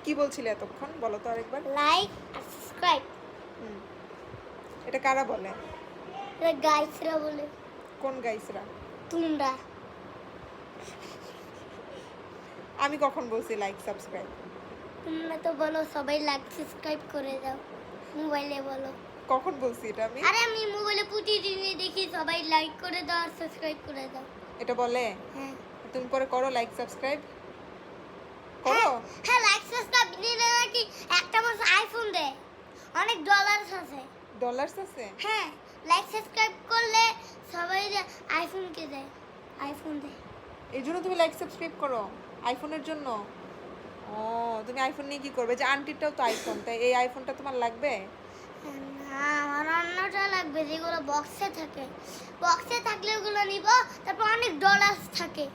কি বলছিলে এতক্ষণ? বলো তো আরেকবার। লাইক আর সাবস্ক্রাইব। এটা কারা বলে? এটা গাইসরা বলে। কোন গাইসরা? তোমরা। আমি কখন বলছি লাইক সাবস্ক্রাইব? তোমরা তো বলো সবাই লাইক সাবস্ক্রাইব করে দাও, মোবাইলে বলো। কখন বলছি এটা আমি? আরে আমি মোবাইলে প্রতিদিনই দেখি সবাই লাইক করে দাও আর সাবস্ক্রাইব করে দাও। এটা বলে? হ্যাঁ তুমি পরে করো লাইক সাবস্ক্রাইব করো? হ্যাঁ, লাইক সাবস্ক্রাইব নিলে নাকি একটা মাস আইফোন দেয়, অনেক ডলার্স আছে। ডলার্স আছে? হ্যাঁ, লাইক সাবস্ক্রাইব করলে সবাই আইফোনকে দেয়, আইফোন দেয়। এই জন্য তুমি লাইক সাবস্ক্রাইব করো? আইফোনের জন্য? ও, তুমি আইফোন নিয়ে কি করবে? যে আন্টিটাও তো আইফোন, তাই এই আইফোনটা তোমার লাগবে? না, আমার অন্যটা লাগবে যেগুলো বক্সে থাকে। বক্সে থাকলে ওগুলো নিব, তারপর অনেক ডলার্স থাকে।